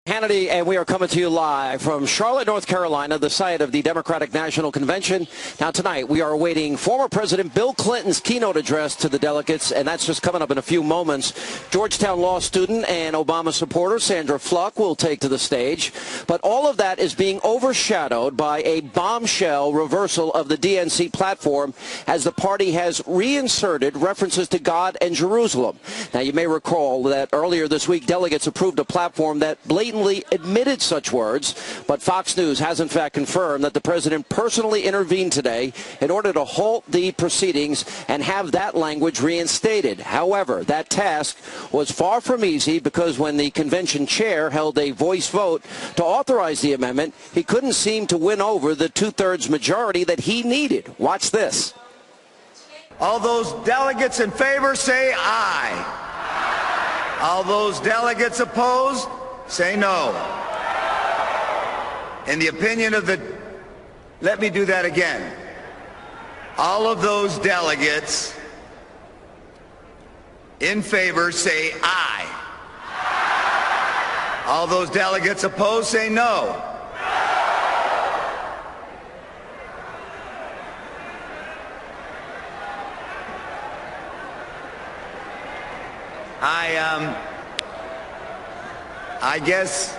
Hannity, and we are coming to you live from Charlotte, North Carolina, the site of the Democratic National Convention. Now, tonight, we are awaiting former President Bill Clinton's keynote address to the delegates, and that's just coming up in a few moments. Georgetown law student and Obama supporter Sandra Fluck will take to the stage. But all of that is being overshadowed by a bombshell reversal of the DNC platform as the party has reinserted references to God and Jerusalem. Now, you may recall that earlier this week, delegates approved a platform that blatantly admitted such words, but Fox News has in fact confirmed that the president personally intervened today in order to halt the proceedings and have that language reinstated. However, that task was far from easy because when the convention chair held a voice vote to authorize the amendment, he couldn't seem to win over the two-thirds majority that he needed. Watch this. All those delegates in favor say aye. All those delegates opposed say no. In the opinion of the... Let me do that again. All of those delegates in favor say aye. All those delegates opposed say no. I guess.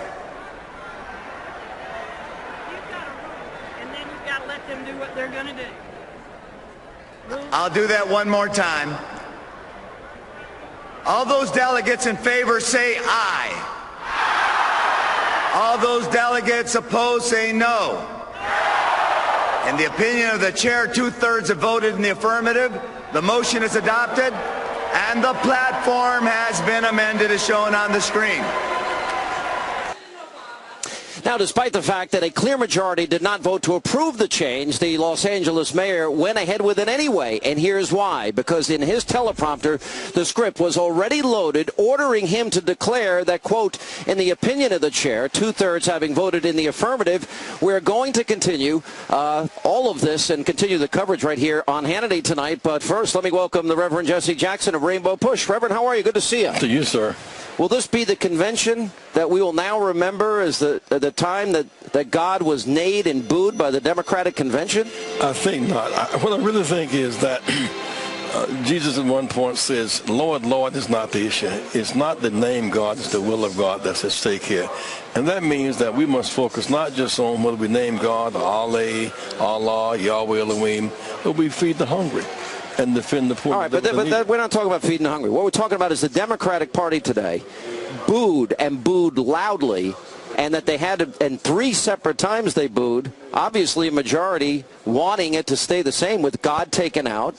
And then you've got to let them do what they're going to do. I'll do that one more time. All those delegates in favor say aye. All those delegates opposed say no. In the opinion of the chair, two-thirds have voted in the affirmative. The motion is adopted, and the platform has been amended as shown on the screen. Now, despite the fact that a clear majority did not vote to approve the change, the Los Angeles mayor went ahead with it anyway, and here's why. Because in his teleprompter, the script was already loaded, ordering him to declare that, quote, in the opinion of the chair, two-thirds having voted in the affirmative, we're going to continue all of this and continue the coverage right here on Hannity tonight. But first, let me welcome the Reverend Jesse Jackson of Rainbow Push. Reverend, how are you? Good to see you. To you, sir. Will this be the convention that we will now remember as the time that God was neighed and booed by the Democratic Convention? I think not. What I really think is that Jesus at one point says, Lord, Lord is not the issue. It's not the name God, it's the will of God that's at stake here. And that means that we must focus not just on whether we name God, Allah, Yahweh, Elohim, but we feed the hungry and defend the poor. All right, but we're not talking about feeding the hungry. What we're talking about is the Democratic Party today booed and booed loudly, and that they had to, and 3 separate times they booed, obviously a majority wanting it to stay the same with God taken out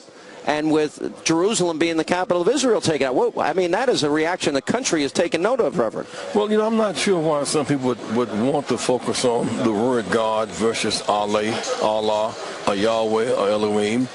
and with Jerusalem being the capital of Israel taken out. Well, I mean, that is a reaction the country has taken note of, Reverend. Well, I'm not sure why some people would want to focus on the word God versus Allah, or Yahweh, or Elohim.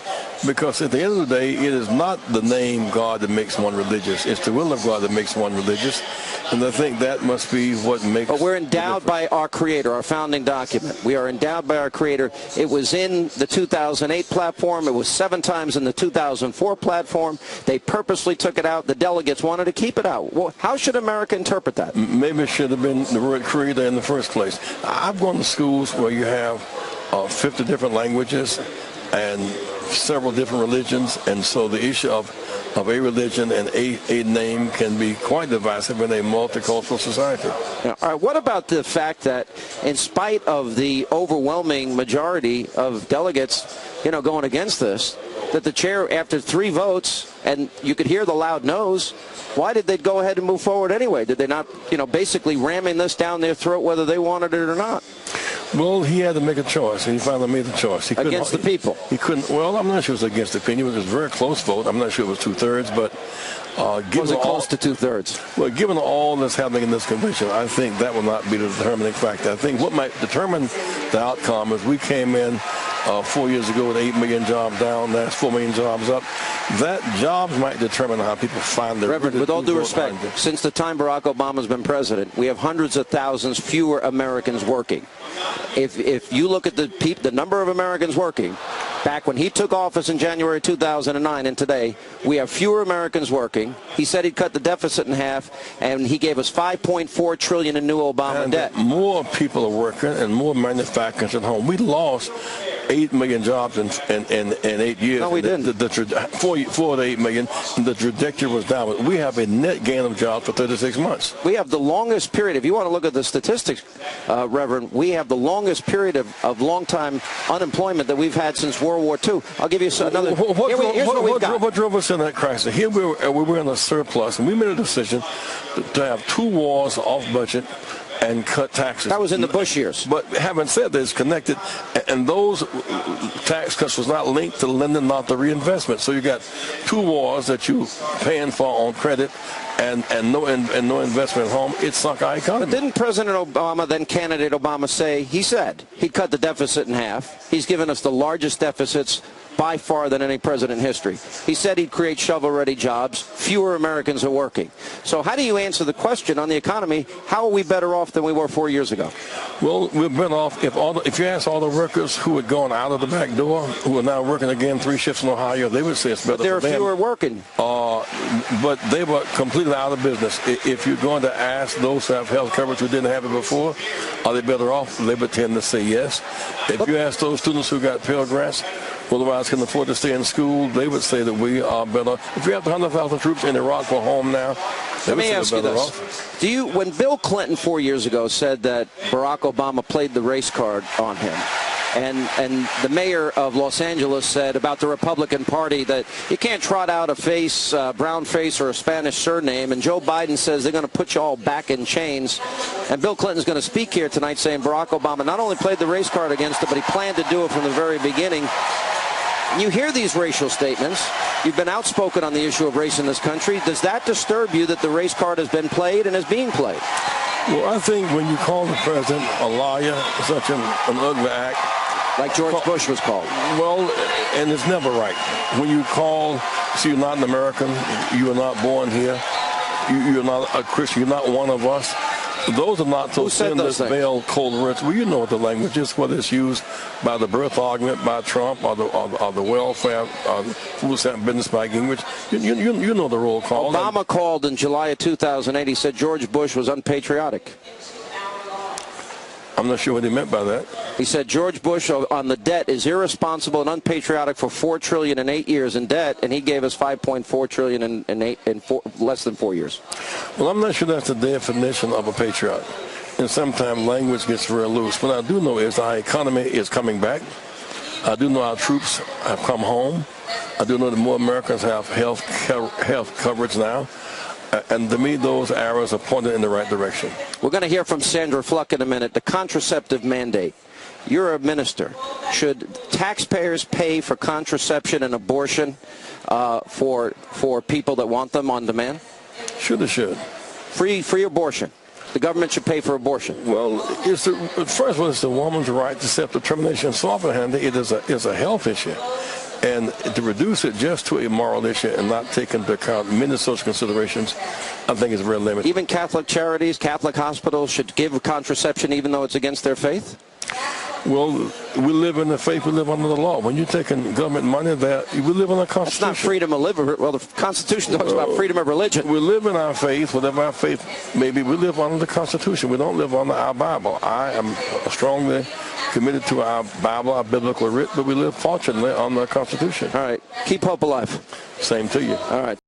Because at the end of the day, it is not the name God that makes one religious. It's the will of God that makes one religious. And I think that must be what makes... But we're endowed by our Creator, our founding document. We are endowed by our Creator. It was in the 2008 platform. It was 7 times in the 2004 platform. They purposely took it out. The delegates wanted to keep it out. Well, how should America interpret that? Maybe it should have been the word Creator in the first place. I've gone to schools where you have 50 different languages and several different religions, and so the issue of a religion and a name can be quite divisive in a multicultural society. All right, what about the fact that in spite of the overwhelming majority of delegates, going against this, that the chair, after 3 votes, and you could hear the loud no's, why did they go ahead and move forward anyway? Did they not, basically ramming this down their throat whether they wanted it or not? Well, he had to make a choice, and he finally made the choice. Against the people? He couldn't. Well, I'm not sure it was against the opinion. It was a very close vote. I'm not sure it was two-thirds, but... was it close to two-thirds? Well, given all that's happening in this convention, I think that will not be the determining factor. I think what might determine the outcome is we came in 4 years ago with 8 million jobs down. That's 4 million jobs up. That jobs might determine how people find their... Reverend, with all due respect, since the time Barack Obama's been president, we have hundreds of thousands fewer Americans working. If you look at the number of Americans working, back when he took office in January 2009 and today, we have fewer Americans working. He said he'd cut the deficit in half, and he gave us $5.4 trillion in new Obama debt. More people are working and more manufacturers at home. We lost 8 million jobs in 8 years. No, we didn't. 4 to 8 million. The trajectory was down. We have a net gain of jobs for 36 months. We have the longest period. If you want to look at the statistics, Reverend, we have the longest period of long-time unemployment that we've had since World War II. I'll give you another. Here's what we've got. What drove us in that crisis? Here we were in a surplus, and we made a decision to have 2 wars off budget and cut taxes. That was in the Bush years. But having said that, it's connected, and those tax cuts was not linked to lending, not the reinvestment. So you got 2 wars that you paying for on credit and no investment at home. It sunk our economy. But didn't President Obama, then candidate Obama, say, he said he'd cut the deficit in half. He's given us the largest deficits by far than any president in history. He said he'd create shovel-ready jobs. Fewer Americans are working. So how do you answer the question on the economy, how are we better off than we were 4 years ago? Well, we're better off if you ask all the workers who had gone out of the back door, who are now working again 3 shifts in Ohio, they would say it's better for them. But there are fewer working. But they were completely out of business. If you're going to ask those who have health coverage who didn't have it before, are they better off? They would tend to say yes. If you ask those students who got Pell Grants, otherwise can afford to stay in school, they would say that we are better. If you have 100,000 troops in Iraq for home now, they would say they're better off. When Bill Clinton 4 years ago said that Barack Obama played the race card on him, and the mayor of Los Angeles said about the Republican Party that you can't trot out a face, brown face, or a Spanish surname, and Joe Biden says they're going to put you all back in chains, and Bill Clinton's going to speak here tonight saying Barack Obama not only played the race card against it, but he planned to do it from the very beginning. You hear these racial statements. You've been outspoken on the issue of race in this country. Does that disturb you that the race card has been played and is being played? Well, I think when you call the president a liar, such an ugly act. Like George Bush was called. Well, and it's never right. When you call, see, you're not an American, you are not born here, you're not a Christian, you're not one of us. Those are not so sinless, veiled, cold words. Well, you know what the language is, whether it's used by the birth argument by Trump or the welfare, food stamp business by Gingrich. You know the roll call. Obama called in July of 2008. He said George Bush was unpatriotic. I'm not sure what he meant by that. He said George Bush on the debt is irresponsible and unpatriotic for $4 trillion in 8 years in debt, and he gave us $5.4 trillion in less than 4 years. Well, I'm not sure that's the definition of a patriot. And sometimes language gets very loose. What I do know is our economy is coming back. I do know our troops have come home. I do know that more Americans have health coverage now. And to me, those arrows are pointed in the right direction. We're going to hear from Sandra Fluck in a minute. The contraceptive mandate. You're a minister. Should taxpayers pay for contraception and abortion for people that want them on demand? Sure they should. Free abortion. The government should pay for abortion. Well, first of all, it's the woman's right to self-determination. So often, it is a health issue. And to reduce it just to a moral issue and not take into account many social considerations, I think is very limited. Even Catholic charities, Catholic hospitals should give contraception even though it's against their faith? Well, we live in the faith, we live under the law. When you're taking government money, we live in a constitution. That's not freedom of religion. Well, the Constitution talks about freedom of religion. We live in our faith, whatever our faith may be. We live under the Constitution. We don't live under our Bible. I am strongly committed to our Bible, our biblical writ, but we live fortunately on the Constitution. All right. Keep hope alive. Same to you. All right.